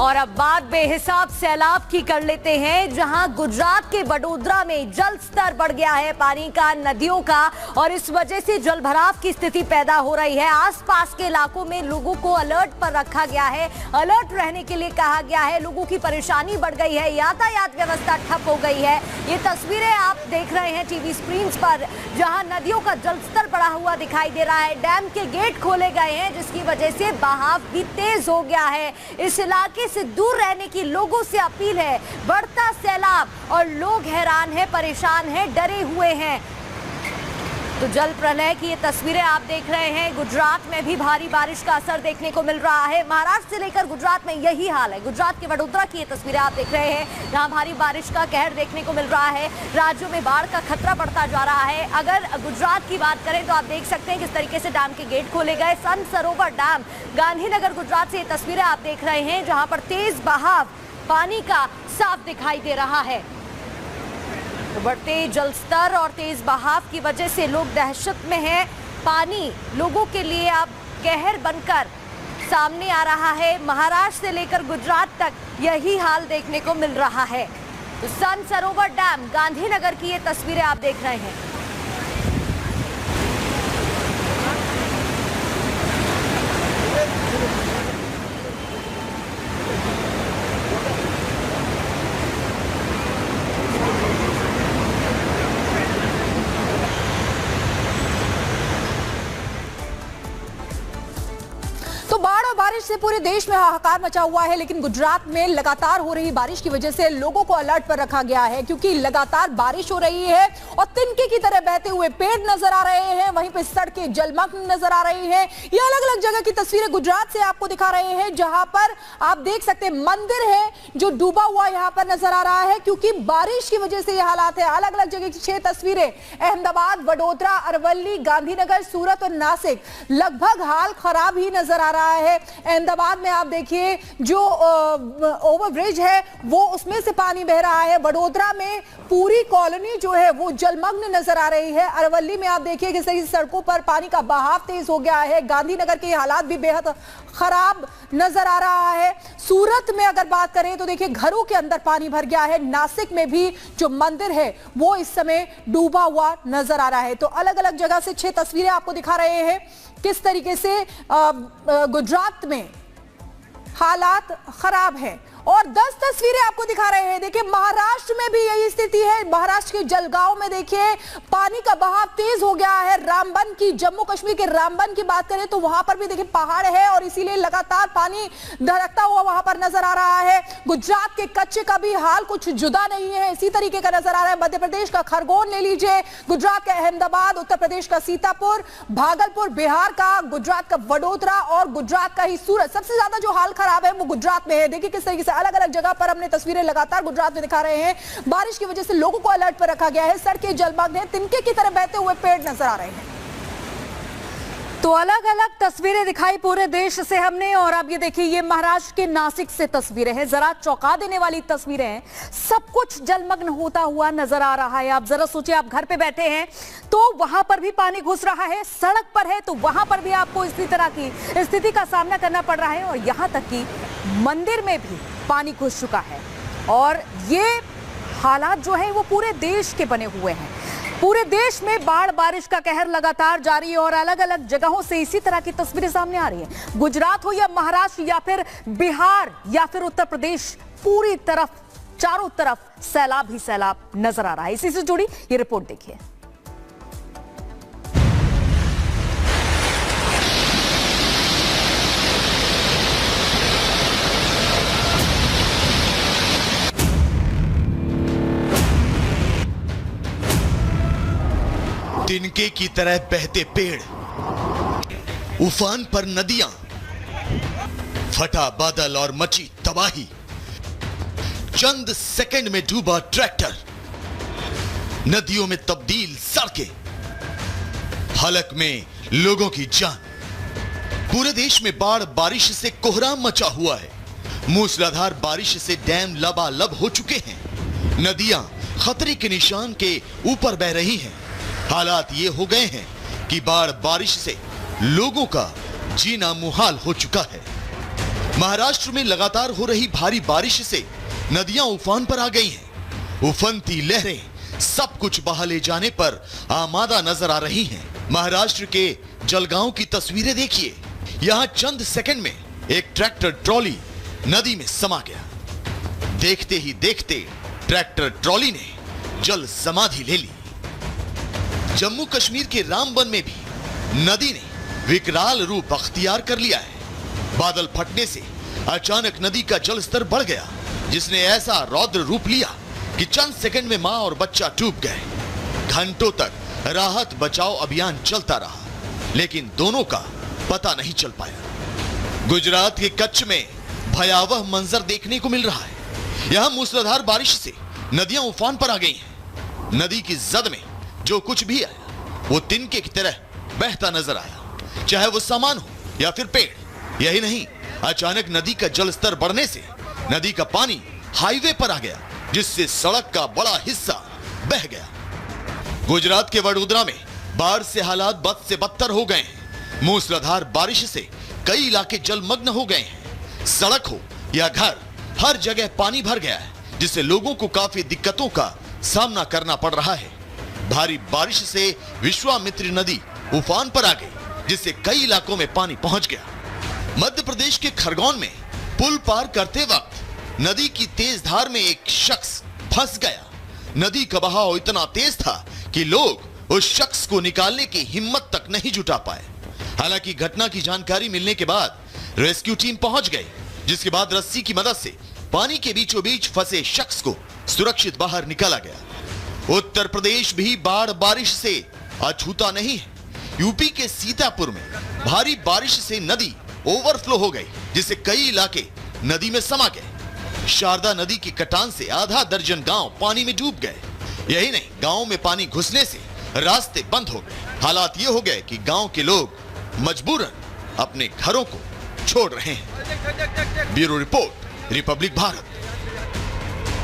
और अब बात बेहिसाब सैलाब की कर लेते हैं, जहां गुजरात के वडोदरा में जल स्तर बढ़ गया है पानी का, नदियों का, और इस वजह से जलभराव की स्थिति पैदा हो रही है। आसपास के इलाकों में लोगों को अलर्ट पर रखा गया है, अलर्ट रहने के लिए कहा गया है। लोगों की परेशानी बढ़ गई है, यातायात व्यवस्था ठप हो गई है। ये तस्वीरें आप देख रहे हैं टीवी स्क्रीन पर, जहां नदियों का जलस्तर बढ़ा हुआ दिखाई दे रहा है। डैम के गेट खोले गए हैं, जिसकी वजह से बहाव भी तेज हो गया है। इस इलाके से दूर रहने की लोगों से अपील है। बढ़ता सैलाब और लोग हैरान हैं, परेशान हैं, डरे हुए हैं। तो जल प्रलय की ये तस्वीरें आप देख रहे हैं। गुजरात में भी भारी बारिश का असर देखने को मिल रहा है। महाराष्ट्र से लेकर गुजरात में यही हाल है। गुजरात के वडोदरा की ये तस्वीरें आप देख रहे हैं, जहां भारी बारिश का कहर देखने को मिल रहा है। राज्यों में बाढ़ का खतरा बढ़ता जा रहा है। अगर गुजरात की बात करें तो आप देख सकते हैं किस तरीके से डैम के गेट खोले गए। सन सरोवर डैम गांधीनगर गुजरात से ये तस्वीरें आप देख रहे हैं, जहां पर तेज बहाव पानी का साफ दिखाई दे रहा है। तो बढ़ते जल स्तर और तेज बहाव की वजह से लोग दहशत में हैं। पानी लोगों के लिए अब कहर बनकर सामने आ रहा है। महाराष्ट्र से लेकर गुजरात तक यही हाल देखने को मिल रहा है। तो सन सरोवर डैम गांधीनगर की ये तस्वीरें आप देख रहे हैं। तो बाढ़ और बारिश से पूरे देश में हाहाकार मचा हुआ है, लेकिन गुजरात में लगातार हो रही बारिश की वजह से लोगों को अलर्ट पर रखा गया है, क्योंकि लगातार बारिश हो रही है और तिनके की तरह बहते हुए पेड़ नजर आ रहे हैं। वहीं पे सड़कें जलमग्न नजर आ रही हैं। ये अलग अलग जगह की तस्वीरें गुजरात से आपको दिखा रहे हैं, जहां पर आप देख सकते हैं मंदिर है जो डूबा हुआ यहां पर नजर आ रहा है, क्योंकि बारिश की वजह से ये हालात है। अलग अलग जगह की 6 तस्वीरें, अहमदाबाद, वडोदरा, अरवली, गांधीनगर, सूरत और नासिक, लगभग हाल खराब ही नजर आ रहा है। अहमदाबाद में आप देखिए जो ओवरब्रिज है वो उसमें से पानी बह रहा है। वडोदरा में पूरी कॉलोनी जो है वो जलमग्न नजर आ रही है। अरवली में आप देखिए कि सही सड़कों पर पानी का बहाव तेज हो गया है। गांधीनगर के हालात भी बेहद खराब नजर आ रहा है। सूरत में अगर बात करें तो देखिए घरों के अंदर पानी भर गया है। नासिक में भी जो मंदिर है वो इस समय डूबा हुआ नजर आ रहा है। तो अलग अलग जगह से 6 तस्वीरें आपको दिखा रहे हैं किस तरीके से गुजरात में हालात खराब हैं, और 10 तस्वीरें आपको दिखा रहे हैं। देखिए महाराष्ट्र में भी यही स्थिति है। महाराष्ट्र के जलगांव में देखिए पानी का बहाव तेज हो गया है। रामबन की, जम्मू कश्मीर के रामबन की बात करें तो वहां पर भी देखिए पहाड़ है और इसीलिए लगातार पानी धड़कता हुआ वहां पर नजर आ रहा है। गुजरात के कच्छ का भी हाल कुछ जुदा नहीं है, इसी तरीके का नजर आ रहा है। मध्य प्रदेश का खरगोन ले लीजिए, गुजरात का अहमदाबाद, उत्तर प्रदेश का सीतापुर, भागलपुर, बिहार का, गुजरात का वडोदरा और गुजरात का ही सूरत। सबसे ज्यादा जो हाल खराब है वो गुजरात में है। देखिए किस तरीके से अलग अलग जगह पर हमने तस्वीरें लगातार गुजरात में दिखा रहे हैं। बारिश की वजह से लोगों को अलर्ट पर रखा गया है। सड़कें जलमग्न हैं, तिनके की तरह बहते हुए पेड़ नजर आ रहे हैं। तो अलग अलग तस्वीरें दिखाई पूरे देश से हमने, और अब ये देखिए ये महाराष्ट्र के नासिक से तस्वीरें हैं। जरा चौंका देने वाली तस्वीरें हैं। सब कुछ जलमग्न होता हुआ नजर आ रहा है। आप जरा सोचिए, आप घर पे बैठे हैं तो वहां पर भी पानी घुस रहा है, सड़क पर है तो वहां पर भी आपको इसी तरह की स्थिति का सामना करना पड़ रहा है, और यहां तक कि मंदिर में भी पानी घुस चुका है। और ये हालात जो है वो पूरे देश के बने हुए हैं। पूरे देश में बाढ़ बारिश का कहर लगातार जारी है और अलग अलग जगहों से इसी तरह की तस्वीरें सामने आ रही हैं। गुजरात हो या महाराष्ट्र या फिर बिहार या फिर उत्तर प्रदेश, पूरी तरफ चारों तरफ सैलाब ही सैलाब नजर आ रहा है। इसी से जुड़ी ये रिपोर्ट देखिए। तिनके की तरह बहते पेड़, उफान पर नदियां, फटा बादल और मची तबाही, चंद सेकंड में डूबा ट्रैक्टर, नदियों में तब्दील सड़कें, हलक में लोगों की जान। पूरे देश में बाढ़ बारिश से कोहराम मचा हुआ है। मूसलाधार बारिश से डैम लबालब हो चुके हैं। नदियां खतरे के निशान के ऊपर बह रही हैं। हालात ये हो गए हैं कि बाढ़ बारिश से लोगों का जीना मुहाल हो चुका है। महाराष्ट्र में लगातार हो रही भारी बारिश से नदियां उफान पर आ गई हैं। उफनती लहरें सब कुछ बहा ले जाने पर आमादा नजर आ रही हैं। महाराष्ट्र के जलगांव की तस्वीरें देखिए। यहां चंद सेकंड में एक ट्रैक्टर ट्रॉली नदी में समा गया। देखते ही देखते ट्रैक्टर ट्रॉली ने जल समाधि ले ली। जम्मू कश्मीर के रामबन में भी नदी ने विकराल रूप अख्तियार कर लिया है। बादल फटने से अचानक नदी का जल स्तर बढ़ गया, जिसने ऐसा रौद्र रूप लिया कि चंद सेकंड में मां और बच्चा डूब गए। घंटों तक राहत बचाव अभियान चलता रहा, लेकिन दोनों का पता नहीं चल पाया। गुजरात के कच्छ में भयावह मंजर देखने को मिल रहा है। यहां मूसलाधार बारिश से नदियां उफान पर आ गई हैं। नदी की जद में जो कुछ भी आया वो तिनके की तरह बहता नजर आया, चाहे वो सामान हो या फिर पेड़। यही नहीं, अचानक नदी का जल स्तर बढ़ने से नदी का पानी हाईवे पर आ गया, जिससे सड़क का बड़ा हिस्सा बह गया। गुजरात के वडोदरा में बाढ़ से हालात बद से बदतर हो गए हैं। मूसलाधार बारिश से कई इलाके जलमग्न हो गए हैं। सड़क हो या घर, हर जगह पानी भर गया है, जिससे लोगों को काफी दिक्कतों का सामना करना पड़ रहा है। भारी बारिश से विश्वामित्री नदी उफान पर आ गई, जिससे कई इलाकों में पानी पहुंच गया। मध्य प्रदेश के खरगोन में पुल पार करते वक्त नदी की तेज धार में एक शख्स फंस गया। नदी का बहाव इतना तेज था कि लोग उस शख्स को निकालने की हिम्मत तक नहीं जुटा पाए। हालांकि घटना की जानकारी मिलने के बाद रेस्क्यू टीम पहुंच गई, जिसके बाद रस्सी की मदद से पानी के बीचों बीच फंसे शख्स को सुरक्षित बाहर निकाला गया। उत्तर प्रदेश भी बाढ़ बारिश से अछूता नहीं है। यूपी के सीतापुर में भारी बारिश से नदी ओवरफ्लो हो गई, जिससे कई इलाके नदी में समा गए। शारदा नदी की कटान से आधा दर्जन गांव पानी में डूब गए। यही नहीं, गांव में पानी घुसने से रास्ते बंद हो गए। हालात ये हो गए कि गांव के लोग मजबूरन अपने घरों को छोड़ रहे हैं। Bureau report, Republic Bharat.